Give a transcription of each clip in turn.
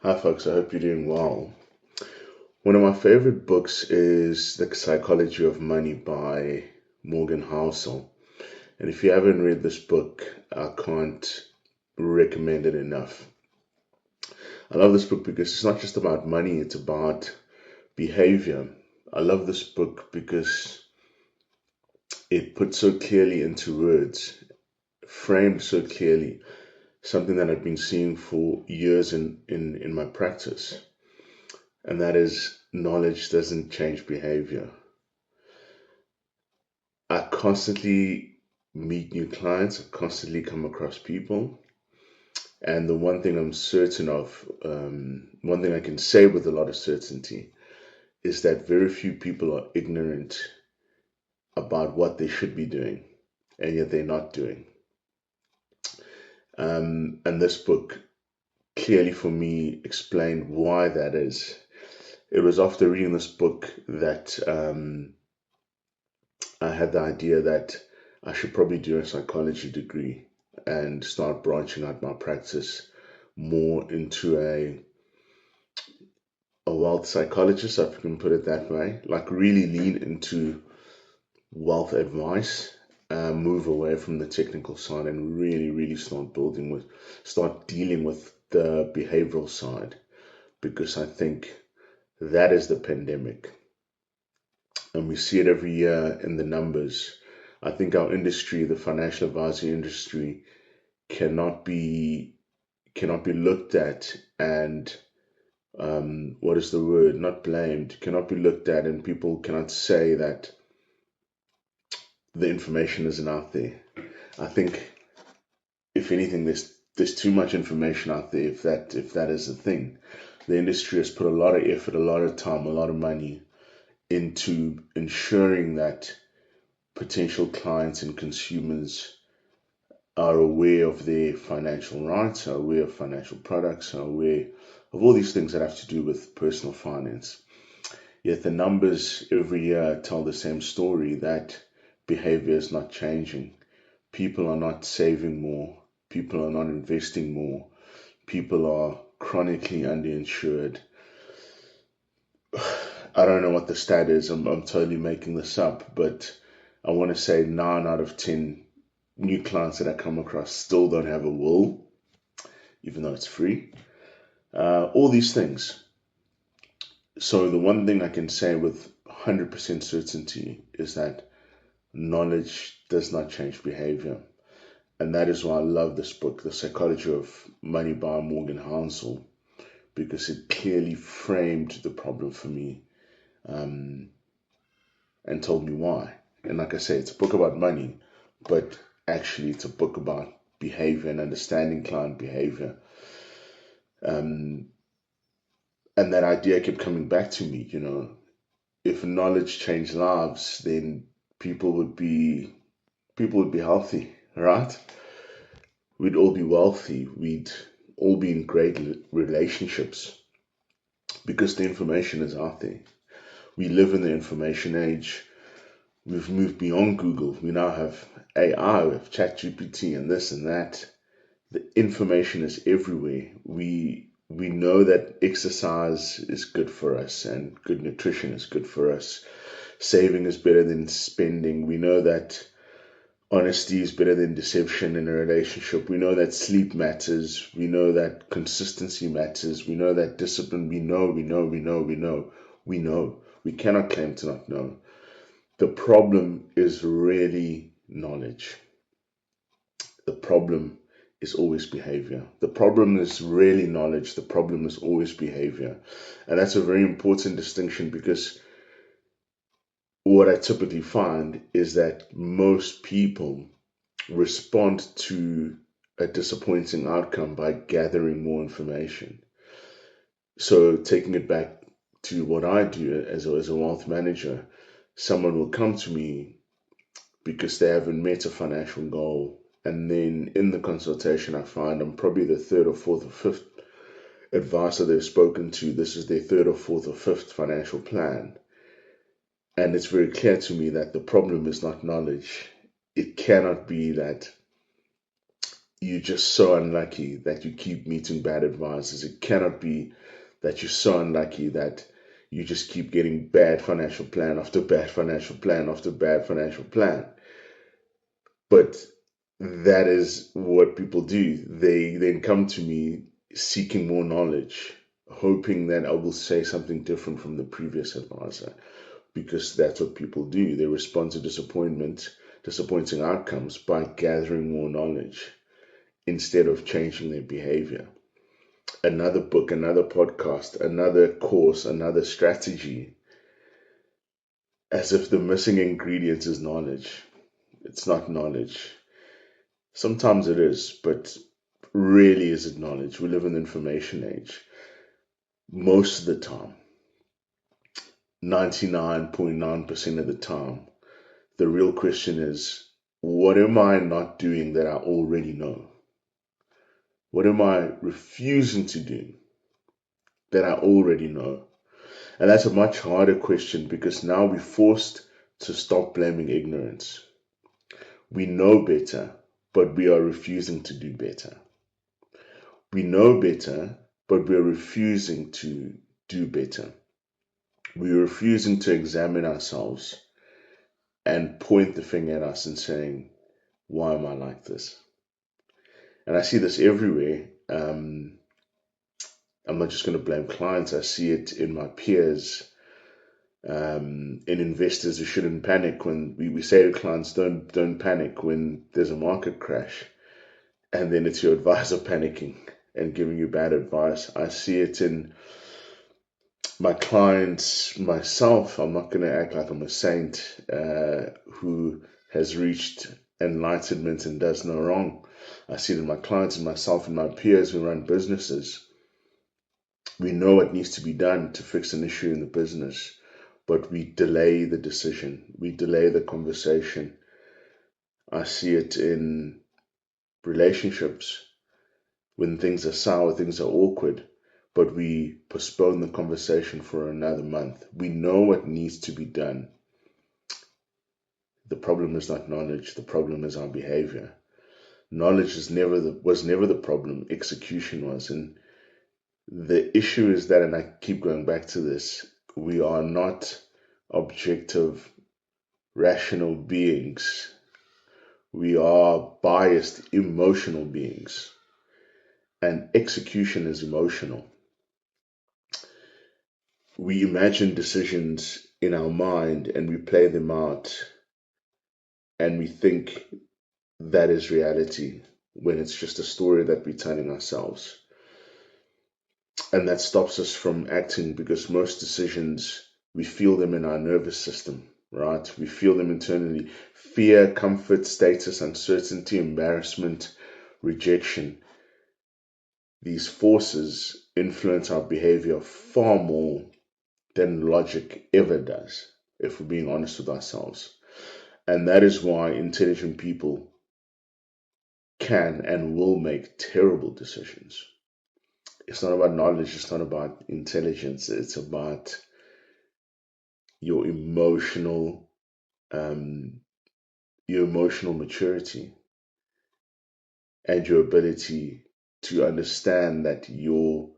Hi, folks. I hope you're doing well. One of my favorite books is The Psychology of Money by Morgan Housel. And if you haven't read this book, I can't recommend it enough. I love this book because it's not just about money, it's about behavior. I love this book because it puts so clearly into words, framed so clearly, something that I've been seeing for years in my practice. And that is knowledge doesn't change behavior. I constantly meet new clients, I constantly come across people. And the one thing I'm certain of, one thing I can say with a lot of certainty, is that very few people are ignorant about what they should be doing, and yet they're not doing. And this book clearly for me explained why that is. It was after reading this book that I had the idea that I should probably do a psychology degree and start branching out my practice more into a wealth psychologist, if you can put it that way. Like really lean into wealth advice, move away from the technical side and really start dealing with the behavioral side because I think that is the pandemic. And we see it every year in the numbers. I think our industry, the financial advisory industry, cannot be cannot be looked at and what is the word? Not blamed. Cannot be looked at, and people cannot say that the information isn't out there. I think if anything, there's too much information out there. If that is the thing, the industry has put a lot of effort, a lot of time, a lot of money into ensuring that potential clients and consumers are aware of their financial rights, are aware of financial products, are aware of all these things that have to do with personal finance. Yet the numbers every year tell the same story that behavior is not changing. People are not saving more. People are not investing more. People are chronically underinsured. I don't know what the stat is. I'm totally making this up, but I want to say 9 out of 10 new clients that I come across still don't have a will, even though it's free. All these things. So the one thing I can say with 100% certainty is that knowledge does not change behavior. And that is why I love this book, The Psychology of Money by Morgan Housel, because it clearly framed the problem for me um, and told me why. And like I say, it's a book about money, but actually it's a book about behavior and understanding client behavior. Um, and that idea kept coming back to me, if knowledge changed lives, then people would be people would be healthy, right? We'd all be wealthy. We'd all be in great relationships because the information is out there. We live in the information age. We've moved beyond Google. We now have AI, we have ChatGPT and this and that. The information is everywhere. We know that exercise is good for us and good nutrition is good for us. Saving is better than spending. We know that honesty is better than deception in a relationship. We know that sleep matters. We know that consistency matters. We know that discipline. We know. We cannot claim to not know. The problem is really knowledge. The problem is always behavior. The problem is really knowledge. The problem is always behavior. And that's a very important distinction because what I typically find is that most people respond to a disappointing outcome by gathering more information. So, taking it back to what I do as a wealth manager, someone will come to me because they haven't met a financial goal. And then in the consultation, I find I'm probably the third or fourth or fifth advisor they've spoken to. This is their third or fourth or fifth financial plan. And it's very clear to me that the problem is not knowledge. It cannot be that you're just so unlucky that you keep meeting bad advisors. It cannot be that you're so unlucky that you just keep getting bad financial plan after bad financial plan after bad financial plan. But that is what people do. They then come to me seeking more knowledge, hoping that I will say something different from the previous advisor, because that's what people do. They respond to disappointing outcomes by gathering more knowledge instead of changing their behavior. Another book, another podcast, another course, another strategy, as if the missing ingredient is knowledge. It's not knowledge. Sometimes it is, but rarely is it knowledge. We live in the information age. Most of the time, 99.9% of the time, the real question is, what am I not doing that I already know? What am I refusing to do that I already know? And that's a much harder question, because now we're forced to stop blaming ignorance. We know better, but we are refusing to do better. We know better, but we're refusing to do better. We're refusing to examine ourselves and point the finger at us and saying, why am I like this? And I see this everywhere. I'm not just going to blame clients. I see it in my peers, in investors who shouldn't panic when we say to clients, don't panic when there's a market crash. And then it's your advisor panicking and giving you bad advice. I see it in my clients, myself. I'm not going to act like I'm a saint who has reached enlightenment and does no wrong. I see it in my clients and myself and my peers who run businesses. We know what needs to be done to fix an issue in the business, but we delay the decision. We delay the conversation. I see it in relationships. When things are sour, things are awkward, but we postpone the conversation for another month. We know what needs to be done. The problem is not knowledge. The problem is our behavior. Knowledge was never the problem. Execution was. And the issue is that, and I keep going back to this, we are not objective, rational beings. We are biased, emotional beings. And execution is emotional. We imagine decisions in our mind and we play them out, and we think that is reality when it's just a story that we're telling ourselves. And that stops us from acting, because most decisions, we feel them in our nervous system, right? We feel them internally. Fear, comfort, status, uncertainty, embarrassment, rejection. These forces influence our behavior far more than logic ever does, if we're being honest with ourselves. And that is why intelligent people can and will make terrible decisions. It's not about knowledge, it's not about intelligence, it's about your emotional maturity and your ability to understand that your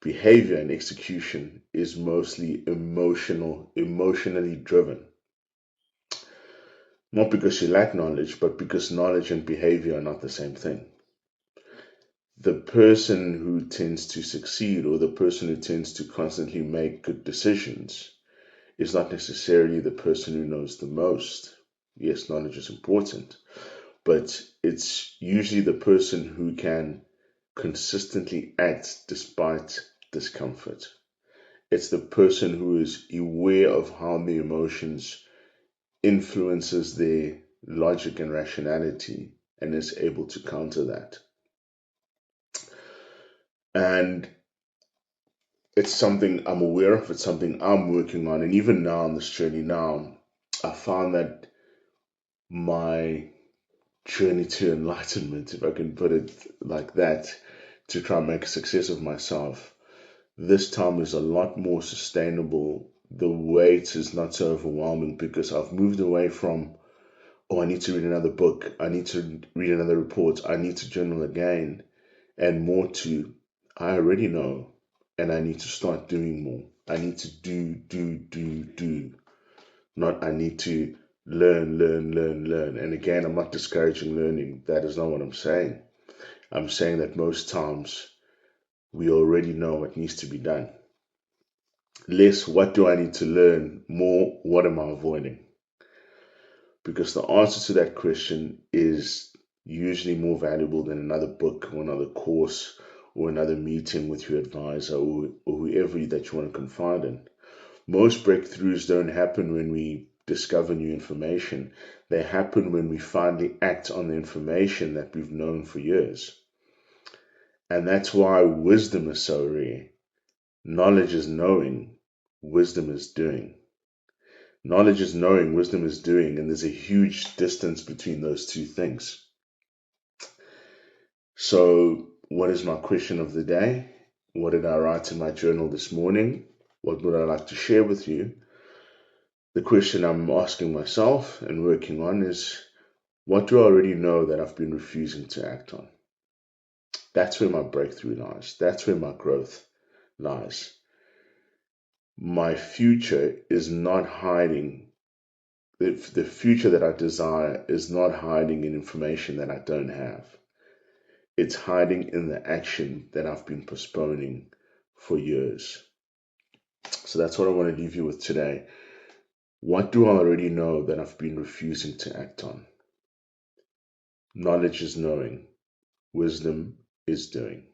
behavior and execution is mostly emotionally driven. Not because you lack knowledge, but because knowledge and behavior are not the same thing. The person who tends to succeed, or the person who tends to constantly make good decisions, is not necessarily the person who knows the most. Yes, knowledge is important, but it's usually the person who can consistently act despite discomfort. It's the person who is aware of how the emotions influences their logic and rationality and is able to counter that. And it's something I'm aware of, it's something I'm working on. And even now on this journey now, I found that my journey to enlightenment, if I can put it like that, to try and make a success of myself, this time is a lot more sustainable. The weight is not so overwhelming because I've moved away from oh, I need to read another book, I need to read another report, I need to journal again, and more to, I already know, and I need to start doing more. I need to do, not I need to learn. And again, I'm not discouraging learning. That is not what I'm saying. I'm saying that most times we already know what needs to be done. Less, what do I need to learn? More, what am I avoiding? Because the answer to that question is usually more valuable than another book or another course or another meeting with your advisor or whoever that you want to confide in. Most breakthroughs don't happen when we discover new information. They happen when we finally act on the information that we've known for years. And that's why wisdom is so rare. Knowledge is knowing, wisdom is doing. Knowledge is knowing, wisdom is doing, and there's a huge distance between those two things. So, what is my question of the day? What did I write in my journal this morning? What would I like to share with you? The question I'm asking myself and working on is, what do I already know that I've been refusing to act on? That's where my breakthrough lies. That's where my growth lies. My future is not hiding. The future that I desire is not hiding in information that I don't have. It's hiding in the action that I've been postponing for years. So that's what I want to leave you with today. What do I already know that I've been refusing to act on? Knowledge is knowing. Wisdom is doing.